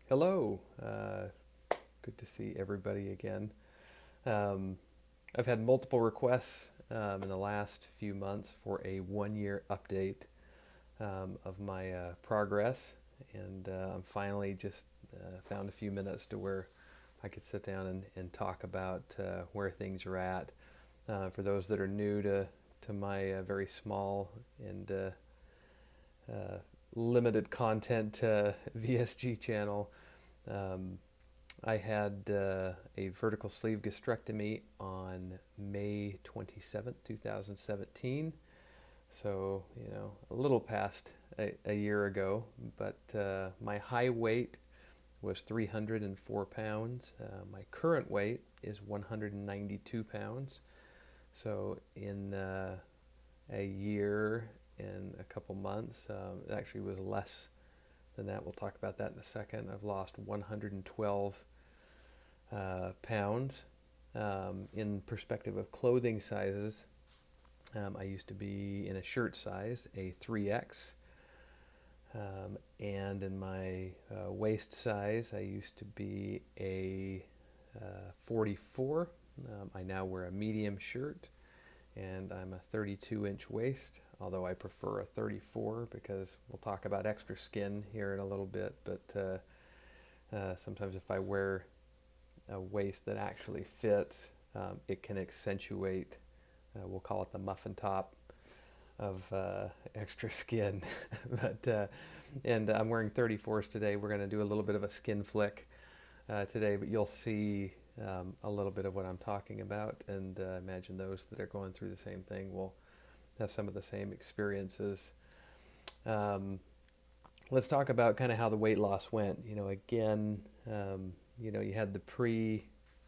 Hello. Good to see everybody again. Um, I've had multiple requests in the last few months for a 1 year update of my progress, and I'm finally just found a few minutes to where I could sit down and talk about where things are at. For those that are new to my very small and uh, limited content VSG channel. Um, I had a vertical sleeve gastrectomy on May 27th, 2017. So, a little past a year ago, but my high weight was 304 pounds. My current weight is 192 pounds. So, in a year and a couple months, it actually was less than that. We'll talk about that in a second. I've lost 112 pounds. In perspective of clothing sizes, I used to be in a shirt size, a 3X. And in my waist size, I used to be a 44. I now wear a medium shirt, and I'm a 32-inch waist, although I prefer a 34 because we'll talk about extra skin here in a little bit. But sometimes if I wear a waist that actually fits, it can accentuate, we'll call it the muffin top of extra skin. And I'm wearing 34s today. We're going to do a little bit of a skin flick today, but you'll see a little bit of what I'm talking about, and imagine those that are going through the same thing will have some of the same experiences. Let's talk about kind of how the weight loss went. Again, you had the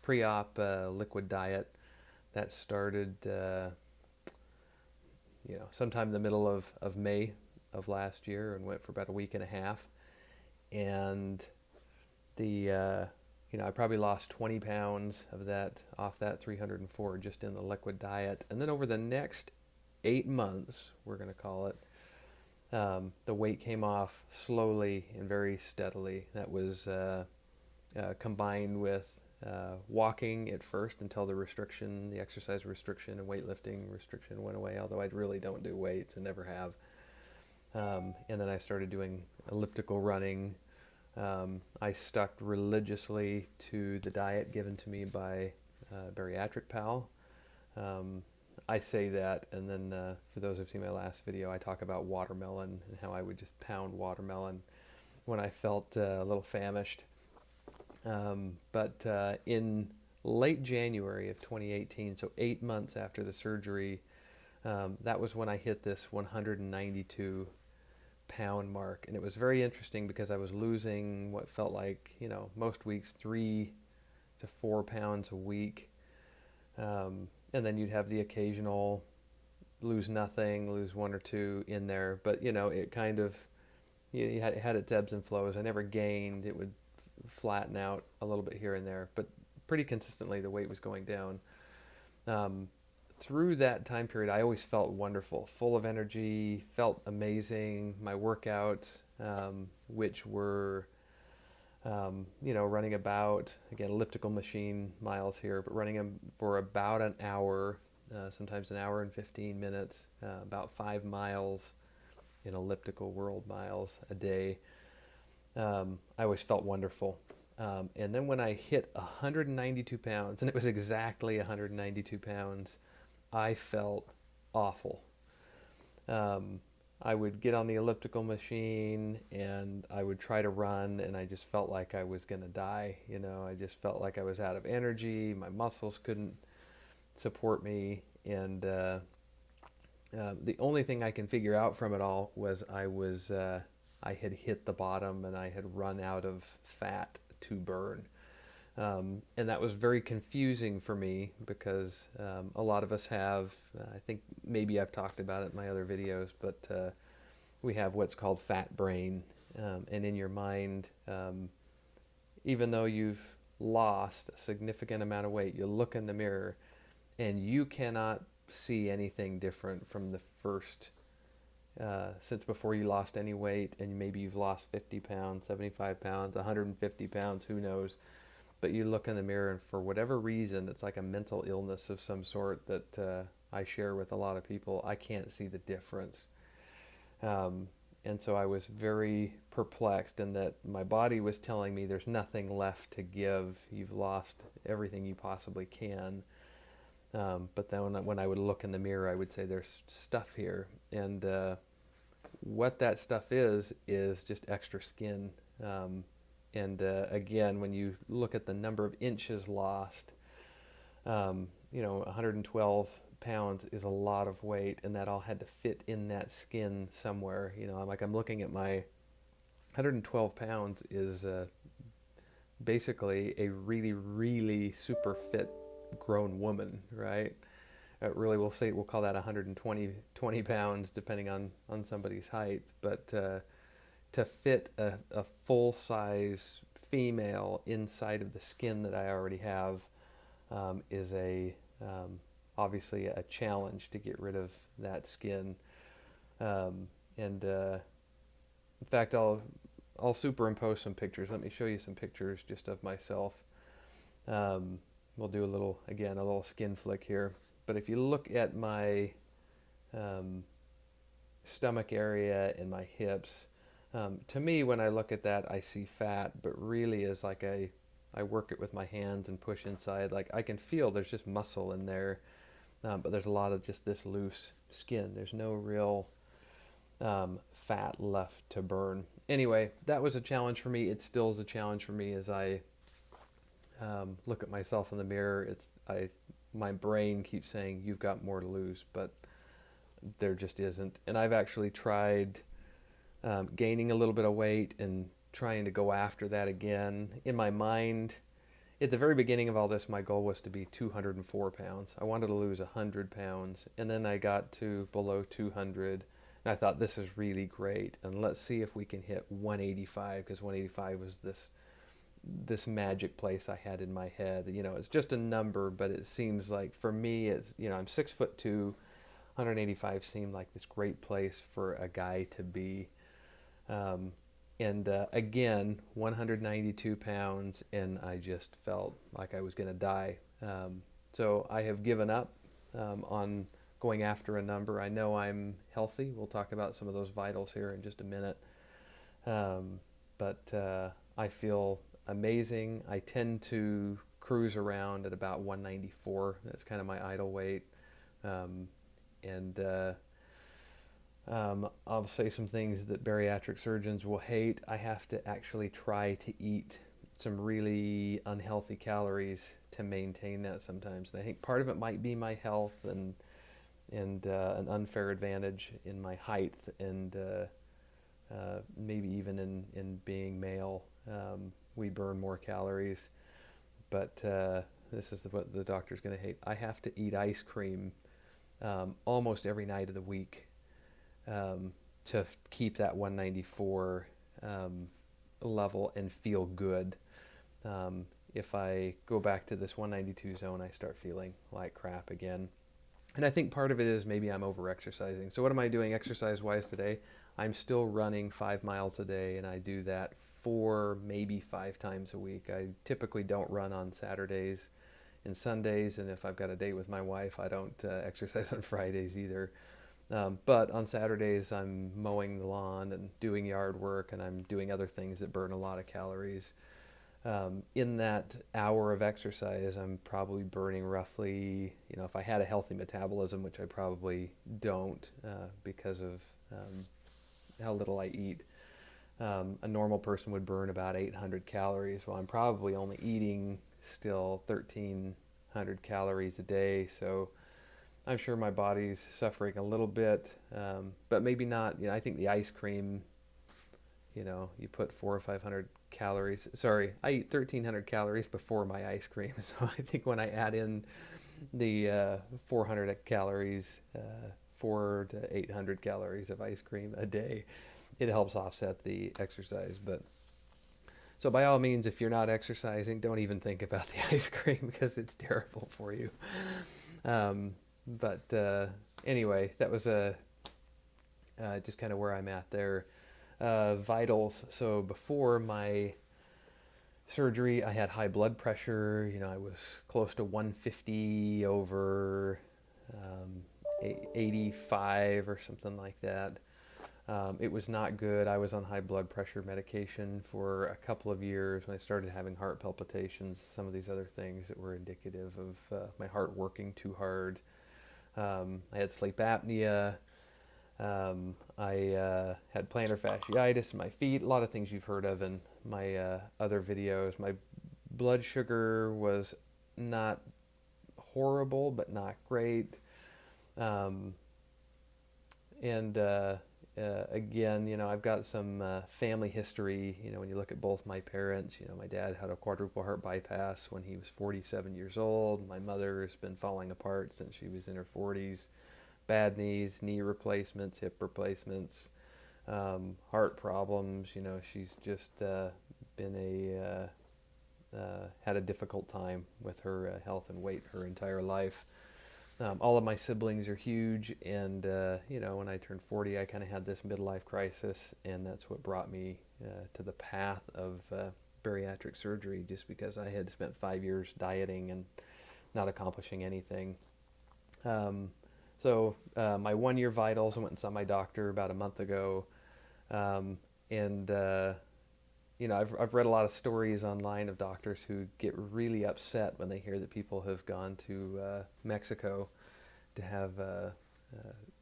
pre-op liquid diet that started, sometime in the middle of May of last year and went for about a week and a half. And I probably lost 20 pounds of that off that 304 just in the liquid diet. And then over the next 8 months, we're going to call it, the weight came off slowly and very steadily. That was combined with walking at first until the exercise restriction and weightlifting restriction went away, although I really don't do weights and never have. And then I started doing elliptical running. I stuck religiously to the diet given to me by Bariatric Pal. I say that, and then for those who've seen my last video, I talk about watermelon and how I would just pound watermelon when I felt a little famished. But in late January of 2018, so 8 months after the surgery, that was when I hit this 192 pound mark. And it was very interesting because I was losing what felt like, most weeks 3 to 4 pounds a week. And then you'd have the occasional lose nothing, lose 1 or 2 in there. But, it kind of, it had its ebbs and flows. I never gained. It would flatten out a little bit here and there. But pretty consistently, the weight was going down. Through that time period, I always felt wonderful, full of energy, felt amazing. My workouts, which were, running about, again, elliptical machine miles here, but running them for about an hour, sometimes an hour and 15 minutes, about 5 miles in elliptical world miles a day. I always felt wonderful. And then when I hit 192 pounds, and it was exactly 192 pounds, I felt awful. I would get on the elliptical machine and I would try to run, and I just felt like I was going to die. I just felt like I was out of energy. My muscles couldn't support me. And the only thing I can figure out from it all was I had hit the bottom and I had run out of fat to burn. And that was very confusing for me because a lot of us have, I think maybe I've talked about it in my other videos, but we have what's called fat brain. And in your mind, even though you've lost a significant amount of weight, you look in the mirror and you cannot see anything different from the first since before you lost any weight, and maybe you've lost 50 pounds, 75 pounds, 150 pounds, who knows. But you look in the mirror, and for whatever reason, it's like a mental illness of some sort that I share with a lot of people. I can't see the difference. And so I was very perplexed in that my body was telling me there's nothing left to give. You've lost everything you possibly can. But then when I would look in the mirror, I would say there's stuff here. And what that stuff is just extra skin. Again, when you look at the number of inches lost, 112 pounds is a lot of weight, and that all had to fit in that skin somewhere. I'm looking at my 112 pounds is basically a really, really super fit grown woman, right? We'll call that 120 pounds depending on somebody's height. But to fit a full-size female inside of the skin that I already have is obviously a challenge to get rid of that skin. In fact, I'll superimpose some pictures. Let me show you some pictures just of myself. We'll do a little skin flick here. But if you look at my stomach area and my hips, to me, when I look at that, I see fat, but really is like I work it with my hands and push inside. Like I can feel there's just muscle in there, but there's a lot of just this loose skin. There's no real fat left to burn. Anyway, that was a challenge for me. It still is a challenge for me as I look at myself in the mirror. My brain keeps saying, you've got more to lose, but there just isn't. And I've actually tried gaining a little bit of weight and trying to go after that again. In my mind, at the very beginning of all this, my goal was to be 204 pounds. I wanted to lose 100 pounds, and then I got to below 200, and I thought, this is really great, and let's see if we can hit 185, because 185 was this magic place I had in my head. It's just a number, but it seems like for me, I'm 6'2", 185 seemed like this great place for a guy to be. Again, 192 pounds, and I just felt like I was going to die. So I have given up on going after a number. I know I'm healthy. We'll talk about some of those vitals here in just a minute. But I feel amazing. I tend to cruise around at about 194. That's kind of my idle weight. I'll say some things that bariatric surgeons will hate. I have to actually try to eat some really unhealthy calories to maintain that sometimes. And I think part of it might be my health and an unfair advantage in my height and maybe even in being male. We burn more calories. But this is what the doctor's going to hate. I have to eat ice cream almost every night of the week. To keep that 194 level and feel good. If I go back to this 192 zone, I start feeling like crap again. And I think part of it is maybe I'm over-exercising. So what am I doing exercise-wise today? I'm still running 5 miles a day, and I do that 4, maybe 5 times a week. I typically don't run on Saturdays and Sundays, and if I've got a date with my wife, I don't exercise on Fridays either. But on Saturdays, I'm mowing the lawn and doing yard work, and I'm doing other things that burn a lot of calories. In that hour of exercise, I'm probably burning roughly, if I had a healthy metabolism, which I probably don't because of how little I eat, a normal person would burn about 800 calories. Well, I'm probably only eating still 1,300 calories a day, so I'm sure my body's suffering a little bit, but maybe not. I think the ice cream, you put 400 or 500 calories. Sorry, I eat 1,300 calories before my ice cream. So I think when I add in the 400 calories, 400 to 800 calories of ice cream a day, it helps offset the exercise. But so by all means, if you're not exercising, don't even think about the ice cream because it's terrible for you. But anyway, that was just kind of where I'm at there. Vitals. So before my surgery, I had high blood pressure. I was close to 150 over 85 or something like that. It was not good. I was on high blood pressure medication for a couple of years when I started having heart palpitations, some of these other things that were indicative of my heart working too hard. I had sleep apnea. I had plantar fasciitis in my feet, a lot of things you've heard of in my other videos. My blood sugar was not horrible, but not great. Um, and again, I've got some family history. When you look at both my parents, my dad had a quadruple heart bypass when he was 47 years old. My mother has been falling apart since she was in her 40s. Bad knees, knee replacements, hip replacements, heart problems. She's just had a difficult time with her health and weight her entire life. All of my siblings are huge, and when I turned 40, I kind of had this midlife crisis, and that's what brought me to the path of bariatric surgery, just because I had spent 5 years dieting and not accomplishing anything. So my 1 year vitals, I went and saw my doctor about a month ago, and I've read a lot of stories online of doctors who get really upset when they hear that people have gone to Mexico to have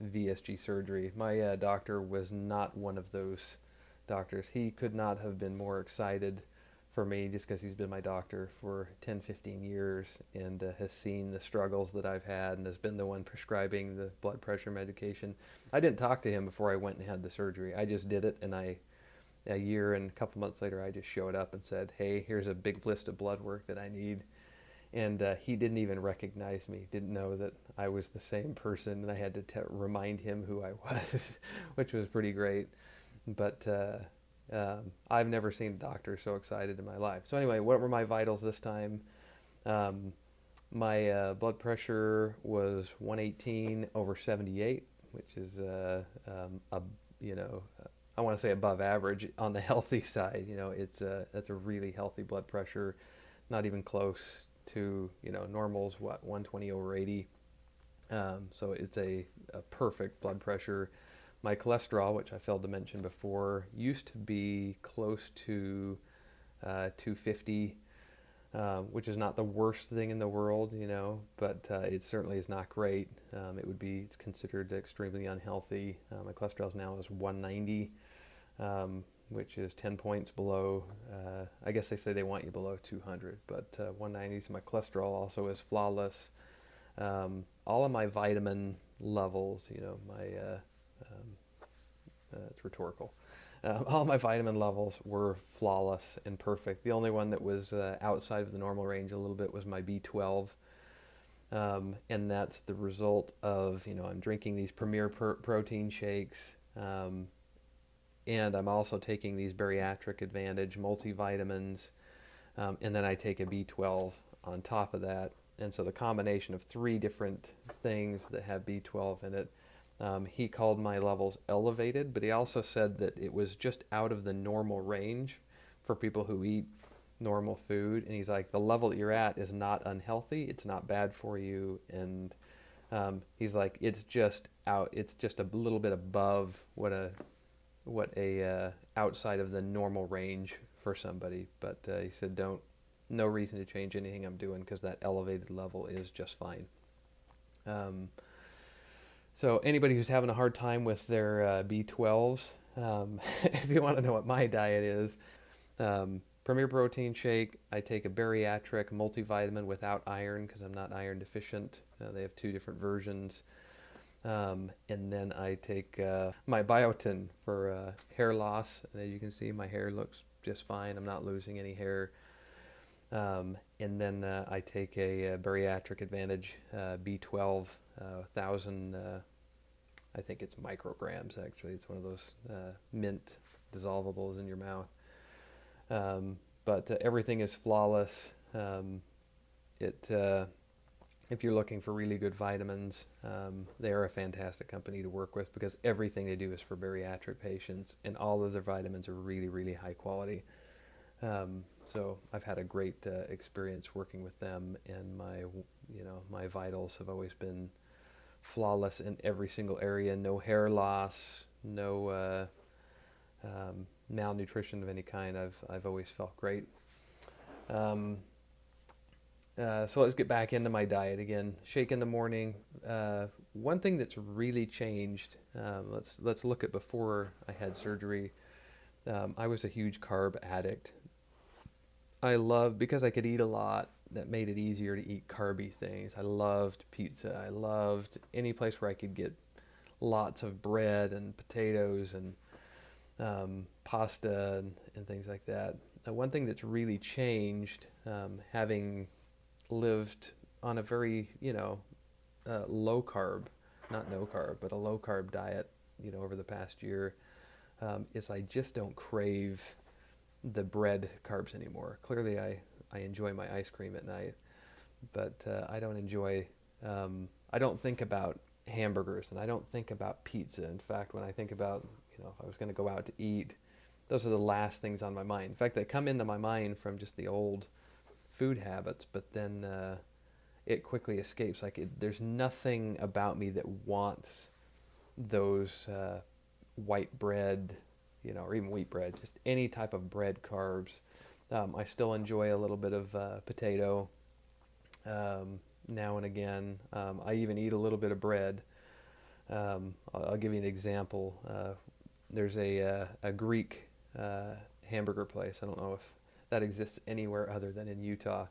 VSG surgery. My doctor was not one of those doctors. He could not have been more excited for me, just because he's been my doctor for 10, 15 years and has seen the struggles that I've had and has been the one prescribing the blood pressure medication. I didn't talk to him before I went and had the surgery. I just did it, and a year and a couple months later, I just showed up and said, hey, here's a big list of blood work that I need. And he didn't even recognize me, didn't know that I was the same person, and I had to remind him who I was, which was pretty great. But I've never seen a doctor so excited in my life. So anyway, what were my vitals this time? My blood pressure was 118 over 78, which is I want to say above average on the healthy side. That's a really healthy blood pressure, not even close to normal's 120 over 80. So it's a perfect blood pressure. My cholesterol, which I failed to mention before, used to be close to 250, which is not the worst thing in the world, but it certainly is not great. It's considered extremely unhealthy. My cholesterol now is 190, which is 10 points below. I guess they say they want you below 200, but 190. So my cholesterol also is flawless. All of my vitamin levels, it's rhetorical. All my vitamin levels were flawless and perfect. The only one that was outside of the normal range a little bit was my B12. And that's the result of, I'm drinking these Premier protein shakes. And I'm also taking these Bariatric Advantage multivitamins. And then I take a B12 on top of that. And so the combination of 3 different things that have B12 in it, he called my levels elevated, but he also said that it was just out of the normal range for people who eat normal food. And he's like, the level that you're at is not unhealthy. It's not bad for you. And he's like, it's just a little bit above what a outside of the normal range for somebody. But he said, no reason to change anything I'm doing, because that elevated level is just fine. So anybody who's having a hard time with their B12s, if you want to know what my diet is, Premier Protein Shake, I take a bariatric multivitamin without iron because I'm not iron deficient. They have 2 different versions. And then I take my biotin for hair loss. And as you can see, my hair looks just fine. I'm not losing any hair. And then I take a Bariatric Advantage B12, 1,000, I think it's micrograms actually. It's one of those mint dissolvables in your mouth. But everything is flawless. if you're looking for really good vitamins, they are a fantastic company to work with because everything they do is for bariatric patients, and all of their vitamins are really, really high quality. So I've had a great experience working with them, and my vitals have always been flawless in every single area. No hair loss, no malnutrition of any kind. I've always felt great. Um, so let's get back into my diet again. Shake in the morning. One thing that's really changed. Let's look at before I had surgery. I was a huge carb addict. I loved, because I could eat a lot, that made it easier to eat carby things. I loved pizza. I loved any place where I could get lots of bread and potatoes and pasta and things like that. One thing that's really changed, having lived on a very, low carb, not no carb, but a low carb diet, over the past year, is I just don't crave the bread carbs anymore. Clearly, I enjoy my ice cream at night, but I don't enjoy, I don't think about hamburgers, and I don't think about pizza. In fact, when I think about, if I was going to go out to eat, those are the last things on my mind. In fact, they come into my mind from just the old food habits, but then it quickly escapes. There's nothing about me that wants those white bread, or even wheat bread, just any type of bread carbs. I still enjoy a little bit of potato now and again. I even eat a little bit of bread. I'll give you an example. There's a Greek hamburger place. I don't know if that exists anywhere other than in Utah,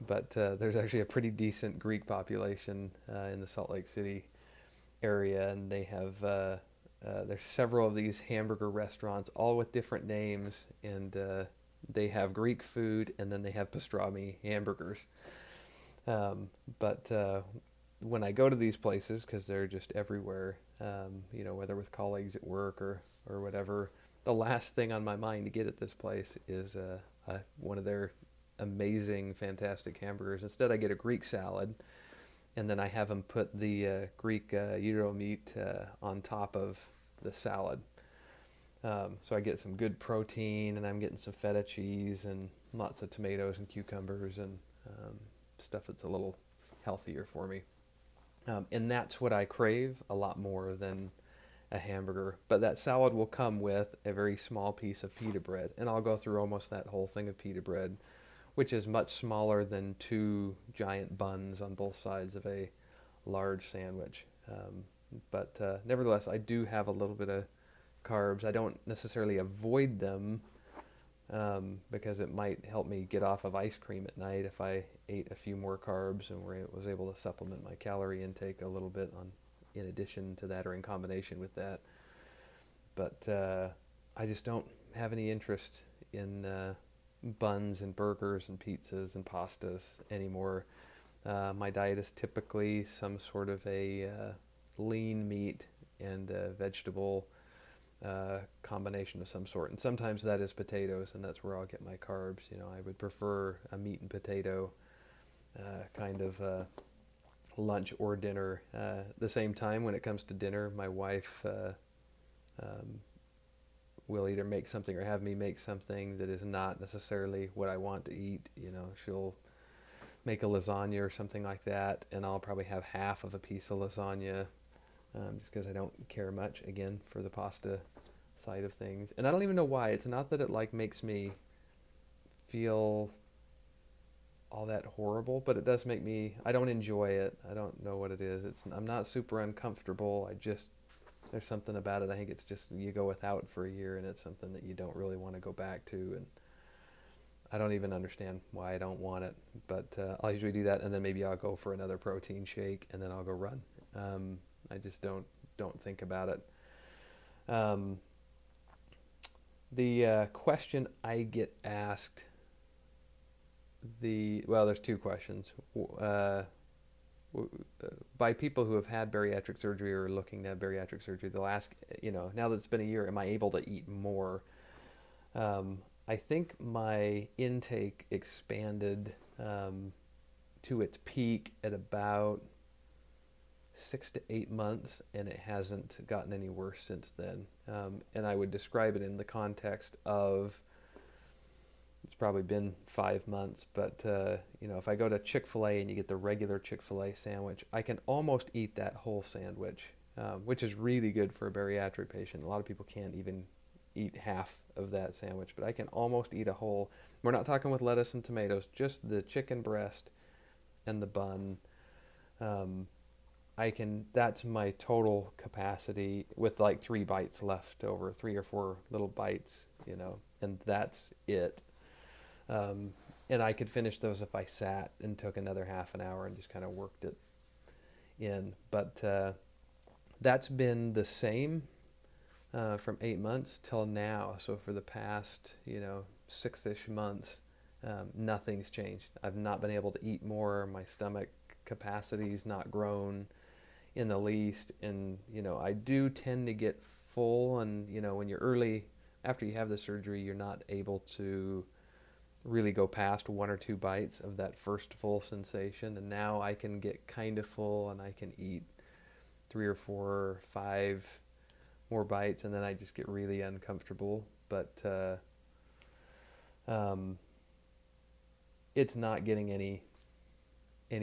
but there's actually a pretty decent Greek population in the Salt Lake City area, and they have there's several of these hamburger restaurants, all with different names, and they have Greek food, and then they have pastrami hamburgers. But when I go to these places, because they're just everywhere, whether with colleagues at work or whatever, the last thing on my mind to get at this place is one of their amazing, fantastic hamburgers. Instead, I get a Greek salad, and then I have them put the Greek gyro meat on top of the salad. So I get some good protein, and I'm getting some feta cheese and lots of tomatoes and cucumbers and stuff that's a little healthier for me. And that's what I crave a lot more than a hamburger. But that salad will come with a very small piece of pita bread, and I'll go through almost that whole thing of pita bread, which is much smaller than 2 giant buns on both sides of a large sandwich. But nevertheless, I do have a little bit of carbs. I don't necessarily avoid them because it might help me get off of ice cream at night if I ate a few more carbs and was able to supplement my calorie intake a little bit in addition to that or in combination with that. But I just don't have any interest in buns and burgers and pizzas and pastas anymore. My diet is typically some sort of a lean meat and vegetable combination of some sort, and sometimes that is potatoes, and that's where I'll get my carbs. I would prefer a meat and potato kind of lunch or dinner. At the same time, when it comes to dinner, my wife will either make something or have me make something that is not necessarily what I want to eat. She'll make a lasagna or something like that, and I'll probably have half of a piece of lasagna just because I don't care much, again, for the pasta side of things. And I don't even know why. It's not that it makes me feel all that horrible, but it does make me, I don't enjoy it. I don't know what it is. I'm not super uncomfortable. There's something about it. I think it's just you go without for a year, and it's something that you don't really want to go back to. And I don't even understand why I don't want it, but I'll usually do that, and then maybe I'll go for another protein shake, and then I'll go run. I just don't think about it. The question I get asked, there's 2 questions. By people who have had bariatric surgery or looking to have bariatric surgery, they'll ask, now that it's been a year, am I able to eat more? I think my intake expanded to its peak at about 6 to 8 months, and it hasn't gotten any worse since then. And I would describe it in the context of, it's probably been 5 months, but if I go to Chick-fil-A and you get the regular Chick-fil-A sandwich, I can almost eat that whole sandwich, which is really good for a bariatric patient. A lot of people can't even eat half of that sandwich, but I can almost eat a whole. We're not talking with lettuce and tomatoes, just the chicken breast and the bun. That's my total capacity with like 3 bites left over, 3 or 4 little bites, and that's it. And I could finish those if I sat and took another half an hour and just kind of worked it in. But that's been the same from 8 months till now. So for the past, 6-ish months, nothing's changed. I've not been able to eat more. My stomach capacity's not grown in the least. And, I do tend to get full. And, when you're early, after you have the surgery, you're not able to really go past 1 or 2 bites of that first full sensation. And now I can get kind of full and I can eat 3 or 4 or 5 more bites, and then I just get really uncomfortable. But it's not getting any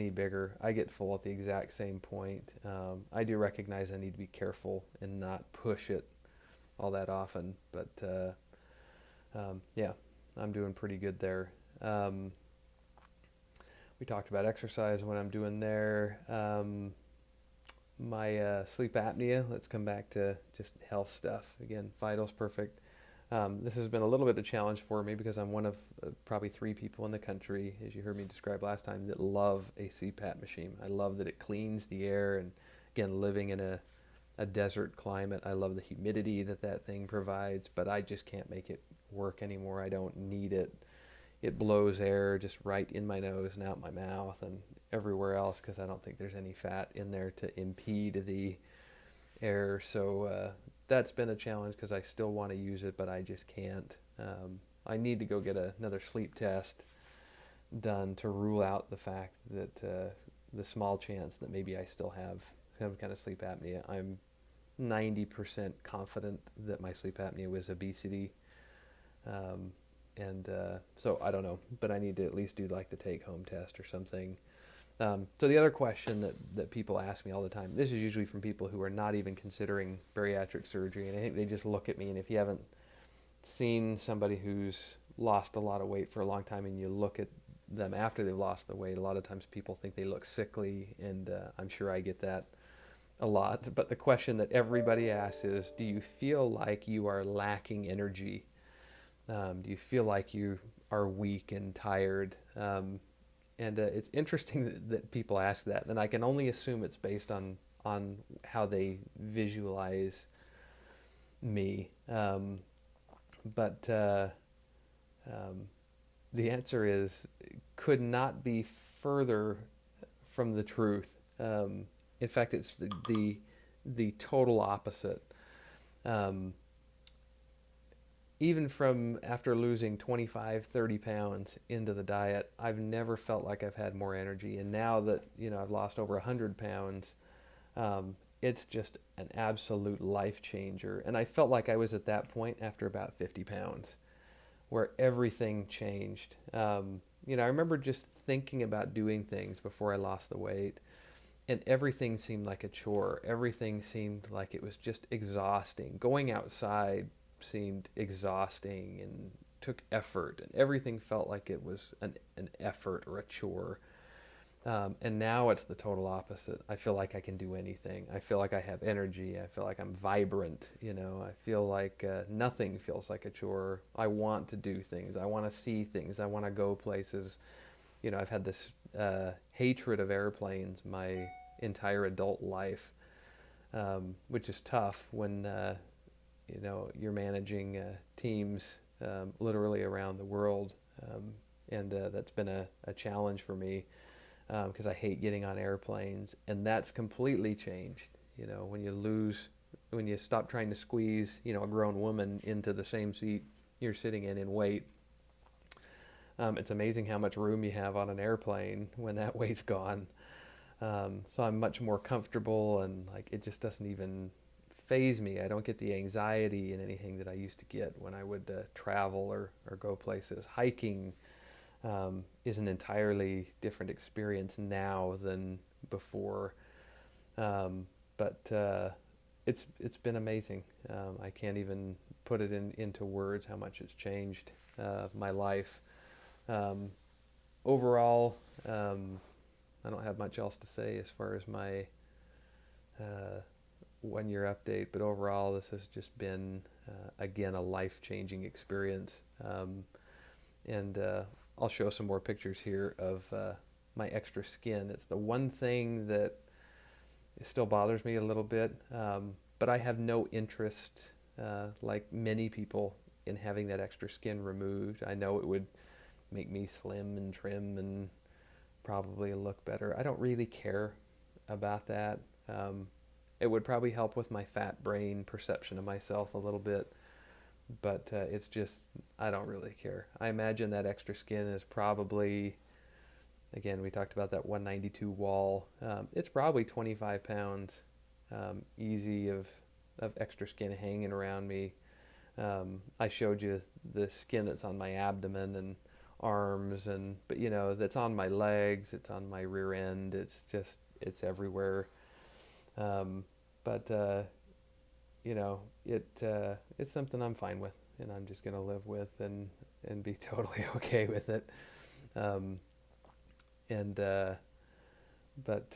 bigger. I get full at the exact same point. I do recognize I need to be careful and not push it all that often, but yeah, I'm doing pretty good there. We talked about exercise, what I'm doing there. My sleep apnea, let's come back to just health stuff. Again, Vital's perfect. This has been a little bit of a challenge for me because I'm one of probably 3 people in the country, as you heard me describe last time, that love a CPAP machine. I love that it cleans the air, and again, living in a desert climate, I love the humidity that thing provides, but I just can't make it work anymore. I don't need it. It blows air just right in my nose and out my mouth and everywhere else because I don't think there's any fat in there to impede the air. So that's been a challenge because I still want to use it, but I just can't. I need to go get another sleep test done to rule out the fact that the small chance that maybe I still have some kind of sleep apnea. I'm 90% confident that my sleep apnea was obesity. So I don't know, but I need to at least do like the take-home test or something. So the other question that people ask me all the time, this is usually from people who are not even considering bariatric surgery, and I think they just look at me, and if you haven't seen somebody who's lost a lot of weight for a long time and you look at them after they've lost the weight, a lot of times people think they look sickly, and I'm sure I get that a lot. But the question that everybody asks is, do you feel like you are lacking energy? Do you feel like you are weak and tired? And it's interesting that people ask that, and I can only assume it's based on how they visualize me. But the answer is, could not be further from the truth. In fact, it's the total opposite. Even from after losing 25, 30 pounds into the diet, I've never felt like I've had more energy. And now that, I've lost over 100 pounds, it's just an absolute life changer. And I felt like I was at that point after about 50 pounds, where everything changed. I remember just thinking about doing things before I lost the weight, and everything seemed like a chore. Everything seemed like it was just exhausting. Going outside seemed exhausting and took effort, and everything felt like it was an effort or a chore. And now it's the total opposite. I feel like I can do anything. I feel like I have energy. I feel like I'm vibrant. I feel like nothing feels like a chore. I want to do things. I want to see things. I want to go places. I've had this hatred of airplanes my entire adult life, which is tough when you're managing teams literally around the world, and that's been a challenge for me because I hate getting on airplanes, and that's completely changed. When you stop trying to squeeze a grown woman into the same seat you're sitting in weight, It's amazing how much room you have on an airplane when that weight's gone. So I'm much more comfortable, and like it just doesn't even phase me. I don't get the anxiety and anything that I used to get when I would travel or go places. Hiking is an entirely different experience now than before. But it's been amazing. I can't even put it into words how much it's changed my life. Um, Overall, I don't have much else to say as far as my 1 year update, but overall, this has just been, again, a life-changing experience. And I'll show some more pictures here of my extra skin. It's the one thing that still bothers me a little bit, but I have no interest, like many people, in having that extra skin removed. I know it would make me slim and trim and probably look better. I don't really care about that. It would probably help with my fat brain perception of myself a little bit, but it's just, I don't really care. I imagine that extra skin is probably, again, we talked about that 192 wall. It's probably 25 pounds easy of extra skin hanging around me. I showed you the skin that's on my abdomen and arms, but that's on my legs, it's on my rear end, it's everywhere. But it's something I'm fine with, and I'm just gonna live with and be totally okay with it. Um, and but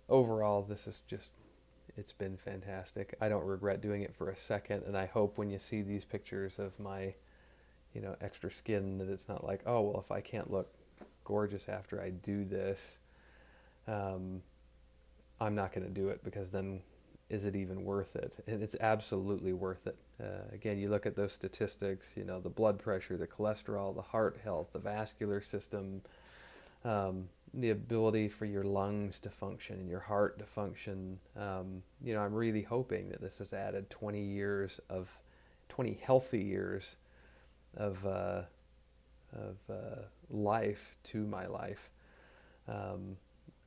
overall, this is just, it's been fantastic. I don't regret doing it for a second, and I hope when you see these pictures of my extra skin, that it's not like, oh, well, if I can't look gorgeous after I do this, I'm not going to do it, because then is it even worth it? And it's absolutely worth it. Again, you look at those statistics, the blood pressure, the cholesterol, the heart health, the vascular system, the ability for your lungs to function and your heart to function. I'm really hoping that this has added 20 healthy years of life to my life.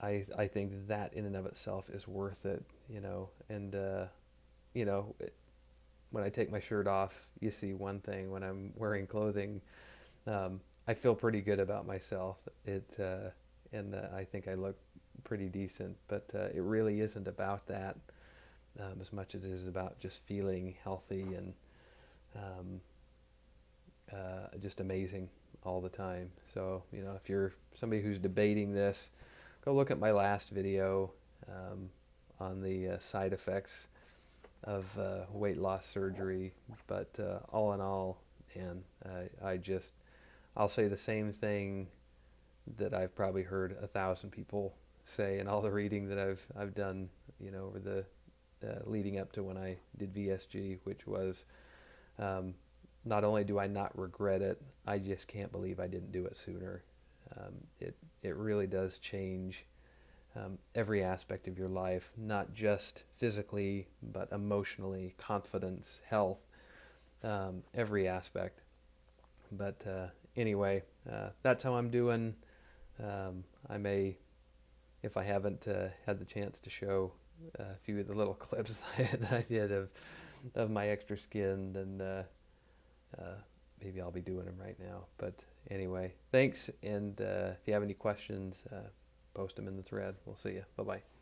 I think that in and of itself is worth it, and when I take my shirt off, you see one thing. When I'm wearing clothing, I feel pretty good about myself. And I think I look pretty decent, but it really isn't about that as much as it is about just feeling healthy and just amazing all the time. So, if you're somebody who's debating this, go look at my last video on the side effects of weight loss surgery. But all in all, man, I'll say the same thing that I've probably heard 1,000 people say in all the reading that I've done, over the leading up to when I did VSG, which was, not only do I not regret it, I just can't believe I didn't do it sooner. It really does change every aspect of your life, not just physically, but emotionally, confidence, health, every aspect. But anyway, that's how I'm doing. I may, if I haven't had the chance to show a few of the little clips that I did of my extra skin, then maybe I'll be doing them right now. But anyway, thanks, and if you have any questions, post them in the thread. We'll see you. Bye-bye.